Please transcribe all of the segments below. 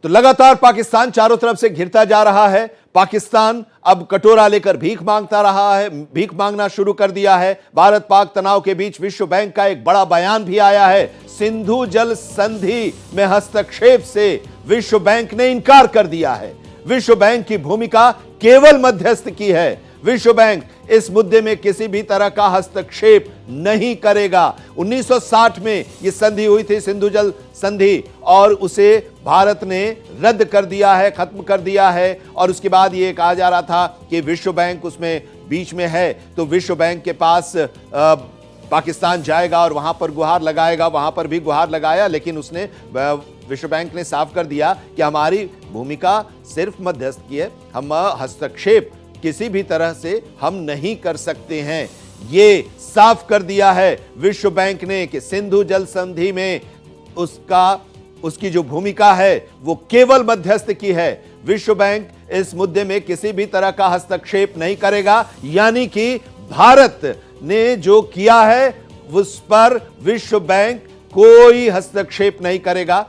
तो लगातार पाकिस्तान चारों तरफ से घिरता जा रहा है। पाकिस्तान अब कटोरा लेकर भीख मांगता रहा है, भीख मांगना शुरू कर दिया है। भारत पाक तनाव के बीच विश्व बैंक का एक बड़ा बयान भी आया है। सिंधु जल संधि में हस्तक्षेप से विश्व बैंक ने इनकार कर दिया है। विश्व बैंक की भूमिका केवल मध्यस्थ की है। विश्व बैंक इस मुद्दे में किसी भी तरह का हस्तक्षेप नहीं करेगा। 1960 में यह संधि हुई थी, सिंधु जल संधि, और उसे भारत ने रद्द कर दिया है, खत्म कर दिया है। और उसके बाद यह कहा जा रहा था कि विश्व बैंक उसमें बीच में है, तो विश्व बैंक के पास पाकिस्तान जाएगा और वहां पर गुहार लगाएगा। वहां पर भी गुहार लगाया, लेकिन उसने विश्व बैंक ने साफ कर दिया कि हमारी भूमिका सिर्फ मध्यस्थ की है, हम हस्तक्षेप किसी भी तरह से हम नहीं कर सकते हैं। ये साफ कर दिया है विश्व बैंक ने कि सिंधु जल संधि में उसकी जो भूमिका है वो केवल मध्यस्थ की है। विश्व बैंक इस मुद्दे में किसी भी तरह का हस्तक्षेप नहीं करेगा, यानी कि भारत ने जो किया है उस पर विश्व बैंक कोई हस्तक्षेप नहीं करेगा।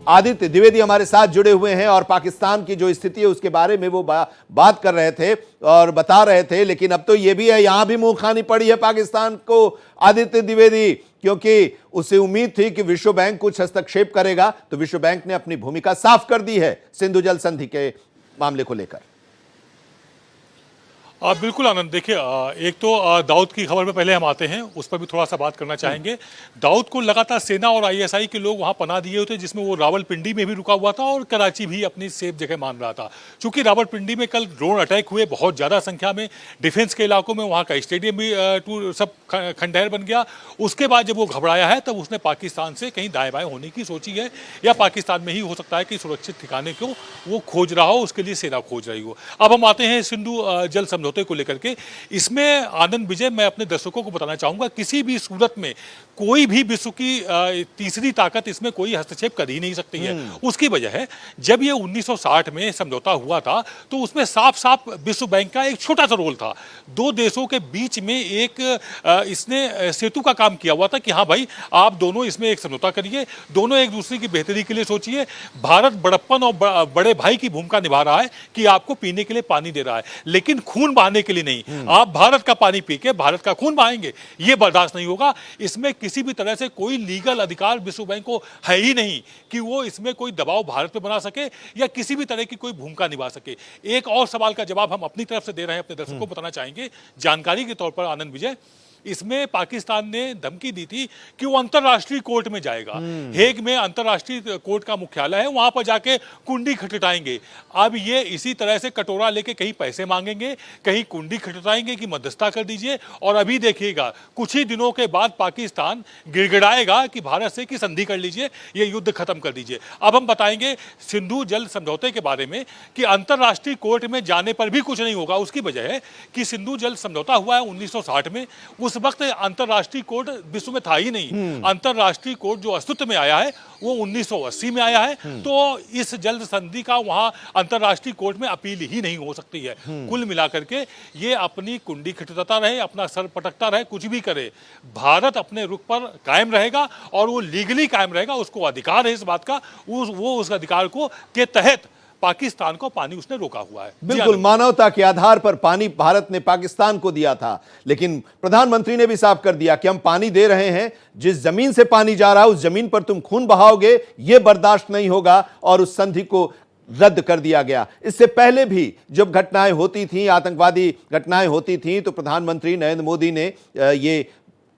आदित्य द्विवेदी हमारे साथ जुड़े हुए हैं और पाकिस्तान की जो स्थिति है उसके बारे में वो बात कर रहे थे और बता रहे थे, लेकिन अब तो ये भी है, यहां भी मुंह खानी पड़ी है पाकिस्तान को, आदित्य द्विवेदी, क्योंकि उसे उम्मीद थी कि विश्व बैंक कुछ हस्तक्षेप करेगा। तो विश्व बैंक ने अपनी भूमिका साफ कर दी है सिंधु जल संधि के मामले को लेकर। बिल्कुल आनंद, देखिए एक तो दाऊद की खबर में पहले हम आते हैं, उस पर भी थोड़ा सा बात करना चाहेंगे। दाऊद को लगातार सेना और आईएसआई के लोग वहां पनाह दिए होते, जिसमें वो रावलपिंडी में भी रुका हुआ था और कराची भी अपनी सेफ जगह मान रहा था। चूंकि रावलपिंडी में कल ड्रोन अटैक हुए बहुत ज़्यादा संख्या में, डिफेंस के इलाकों में, वहाँ का स्टेडियम भी सब खंडहर बन गया। उसके बाद जब वो घबराया है तब उसने पाकिस्तान से कहीं दाएँ बाएँ होने की सोची है, या पाकिस्तान में ही हो सकता है कि सुरक्षित ठिकाने को वो खोज रहा हो, उसके लिए सेना खोज रही हो। अब हम आते हैं सिंधु जल समझौते को लेकर के। इसमें आनंद विजय, मैं अपने दर्शकों को बताना चाहूंगा, किसी भी सूरत में कोई भी विश्व की तीसरी ताकत इसमें कोई हस्तक्षेप कर ही नहीं सकती है। उसकी वजह है, जब ये 1960 में समझौता हुआ था तो उसमें साफ साफ विश्व बैंक का एक छोटा सा रोल था। दो देशों के बीच में एक इसने सेतु का काम किया हुआ था कि हाँ भाई, आप दोनों इसमें एक समझौता करिए, दोनों एक दूसरे की बेहतरी के लिए सोचिए। भारत बड़प्पन और बड़े भाई की भूमिका निभा रहा है कि आपको पीने के लिए पानी दे रहा है, लेकिन खून बहाने के लिए नहीं। आप भारत का पानी पी के भारत का खून बहाएंगे, ये बर्दाश्त नहीं होगा। इसमें किसी भी तरह से कोई लीगल अधिकार विश्व बैंक को है ही नहीं कि वो इसमें कोई दबाव भारत पे बना सके या किसी भी तरह की कोई भूमिका निभा सके। एक और सवाल का जवाब हम अपनी तरफ से दे रहे हैं, अपने दर्शकों को बताना चाहेंगे जानकारी के तौर पर आनंद विजय। इसमें पाकिस्तान ने धमकी दी थी कि वो अंतरराष्ट्रीय कोर्ट में जाएगा। हेग में अंतरराष्ट्रीय कोर्ट का मुख्यालय है, वहां पर जाके कुंडी खटखटाएंगे। अब ये इसी तरह से कटोरा लेके कहीं पैसे मांगेंगे, कहीं कुंडी खटखटाएंगे कि मध्यस्थता कर दीजिए। और अभी देखिएगा, कुछ ही दिनों के बाद पाकिस्तान गिड़गिड़ाएगा कि भारत से कि संधि कर लीजिए, ये युद्ध खत्म कर दीजिए। अब हम बताएंगे सिंधु जल समझौते के बारे में कि अंतरराष्ट्रीय कोर्ट में जाने पर भी कुछ नहीं होगा। उसकी वजह है कि सिंधु जल समझौता हुआ है 1960 में, उस वक्त अंतरराष्ट्रीय कोर्ट विश्व में था ही नहीं। अंतरराष्ट्रीय कोर्ट जो अस्तित्व में आया है वो 1980 में आया है। तो इस जल संधि का वहां अंतरराष्ट्रीय कोर्ट में अपील ही नहीं हो सकती है। कुल मिलाकर के ये अपनी कुंडी खटखटाता रहे, अपना सर पटकता रहे, कुछ भी करे, भारत अपने रुख पर कायम रहेगा और वो लीगली कायम रहेगा। उसको अधिकार है इस बात का, वो उस अधिकार को के तहत पाकिस्तान को पानी उसने रोका हुआ है। बिल्कुल मानवता के आधार पर पानी भारत ने पाकिस्तान को दिया था, लेकिन प्रधानमंत्री ने भी साफ कर दिया कि हम पानी दे रहे हैं, जिस जमीन से पानी जा रहा है उस जमीन पर तुम खून बहाओगे, यह बर्दाश्त नहीं होगा। और उस संधि को रद्द कर दिया गया। इससे पहले भी जब घटनाएं होती थी, आतंकवादी घटनाएं होती थी, तो प्रधानमंत्री नरेंद्र मोदी ने ये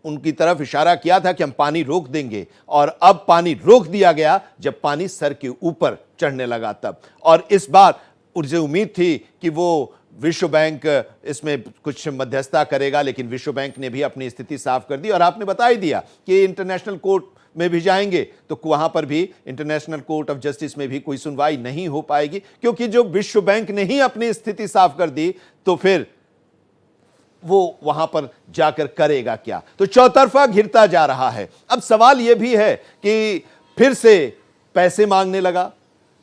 उनकी तरफ इशारा किया था कि हम पानी रोक देंगे, और अब पानी रोक दिया गया जब पानी सर के ऊपर चढ़ने लगा तब। और इस बार मुझे उम्मीद थी कि वो विश्व बैंक इसमें कुछ मध्यस्थता करेगा, लेकिन विश्व बैंक ने भी अपनी स्थिति साफ कर दी और आपने बता ही दिया कि इंटरनेशनल कोर्ट में भी जाएंगे तो वहां पर भी इंटरनेशनल कोर्ट ऑफ जस्टिस में भी कोई सुनवाई नहीं हो पाएगी, क्योंकि जो विश्व बैंक ने ही अपनी स्थिति साफ कर दी तो फिर वो वहां पर जाकर करेगा क्या। तो चौतरफा घिरता जा रहा है। अब सवाल यह भी है कि फिर से पैसे मांगने लगा,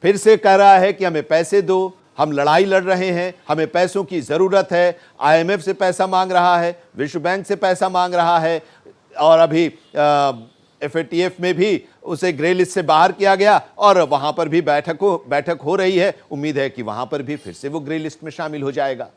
फिर से कह रहा है कि हमें पैसे दो, हम लड़ाई लड़ रहे हैं, हमें पैसों की जरूरत है। आईएमएफ से पैसा मांग रहा है, विश्व बैंक से पैसा मांग रहा है, और अभी एफएटीएफ में भी उसे ग्रे लिस्ट से बाहर किया गया और वहां पर भी बैठक हो रही है। उम्मीद है कि वहां पर भी फिर से वो ग्रे लिस्ट में शामिल हो जाएगा।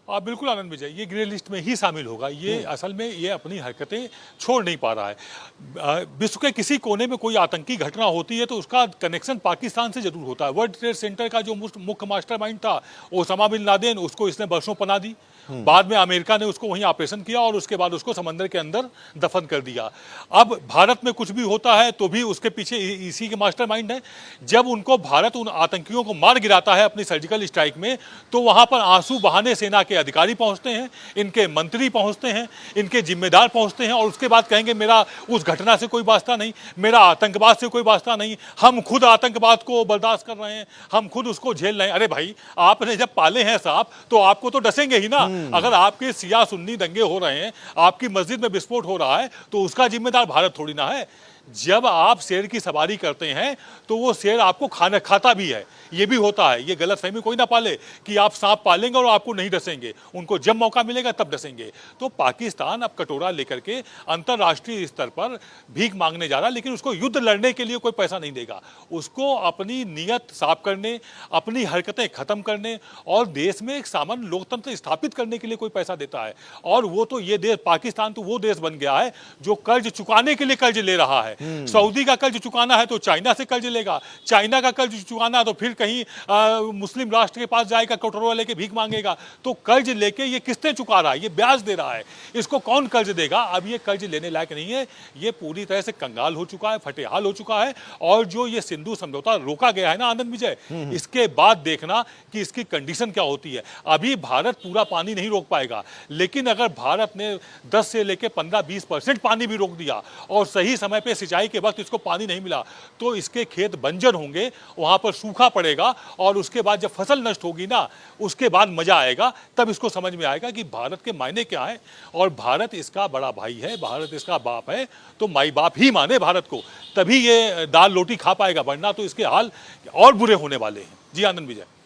बिल्कुल आनंद विजय, ये ग्रे लिस्ट में ही शामिल होगा। ये असल में ये अपनी हरकतें छोड़ नहीं पा रहा है। विश्व के किसी कोने में कोई आतंकी घटना होती है तो उसका कनेक्शन पाकिस्तान से जरूर होता है। वर्ल्ड ट्रेड सेंटर का जो मुख्य मास्टरमाइंड था ओसामा बिन लादेन, उसको इसने बरसों पनाह दी। बाद में अमेरिका ने उसको वहीं ऑपरेशन किया और उसके बाद उसको समंदर के अंदर दफन कर दिया। अब भारत में कुछ भी होता है तो भी उसके पीछे इसी के मास्टरमाइंड है। जब उनको भारत उन आतंकियों को मार गिराता है अपनी सर्जिकल स्ट्राइक में, तो वहां पर आंसू बहाने सेना के अधिकारी पहुंचते हैं, इनके मंत्री पहुंचते हैं, इनके जिम्मेदार पहुंचते हैं और उसके बाद कहेंगे मेरा उस घटना से कोई वास्ता नहीं, मेरा आतंकवाद से कोई वास्ता नहीं, हम खुद आतंकवाद को बर्दाश्त कर रहे हैं, हम खुद उसको झेल रहे हैं। अरे भाई, आपने जब पाले हैं सांप तो आपको तो डसेंगे ही ना। अगर आपके सिया सुन्नी दंगे हो रहे हैं, आपकी मस्जिद में विस्फोट हो रहा है, तो उसका जिम्मेदार भारत थोड़ी ना है। जब आप शेर की सवारी करते हैं तो वो शेर आपको खाना खाता भी है। ये भी होता है। ये गलतफहमी कोई ना पाले कि आप सांप पालेंगे और आपको नहीं डसेंगे। उनको जब मौका मिलेगा तब डसेंगे। तो पाकिस्तान अब कटोरा लेकर के अंतर्राष्ट्रीय स्तर पर भीख मांगने जा रहा है, लेकिन उसको युद्ध लड़ने के लिए कोई पैसा नहीं देगा। उसको अपनी नीयत साफ करने, अपनी हरकतें खत्म करने और देश में एक सामान्य लोकतंत्र स्थापित करने के लिए कोई पैसा देता है। और वो तो ये देश, पाकिस्तान तो वो देश बन गया है जो कर्ज चुकाने के लिए कर्ज ले रहा है। सऊदी का कर्ज चुकाना है तो चाइना से कर्ज लेगा, चाइना का कर्ज चुकाना है तो फिर कहीं मुस्लिम राष्ट्र के पास जाएगा, कटोरा लेके भीख मांगेगा। तो कर्ज लेके ये किस्तें चुका रहा है, ये ब्याज दे रहा है। इसको कौन कर्ज देगा? अब ये कर्ज लेने लायक नहीं है। ये पूरी तरह से कंगाल हो चुका है, फटेहाल हो चुका है। और जो ये सिंधु समझौता रोका गया है ना आनंद विजय, इसके बाद देखना कि इसकी कंडीशन क्या होती है। अभी भारत पूरा पानी नहीं रोक पाएगा, लेकिन अगर भारत ने 10 से लेकर 15-20% पानी भी रोक दिया और सही समय पे सिंचाई के वक्त इसको पानी नहीं मिला, तो इसके खेत बंजर होंगे, वहां पर सूखा पड़ेगा और उसके बाद जब फसल नष्ट होगी ना, उसके बाद मजा आएगा। तब इसको समझ में आएगा कि भारत के मायने क्या है। और भारत इसका बड़ा भाई है, भारत इसका बाप है, तो माई बाप ही माने भारत को, तभी ये दाल रोटी खा पाएगा, वरना तो इसके हाल और बुरे होने वाले हैं। जी आनंद विजय।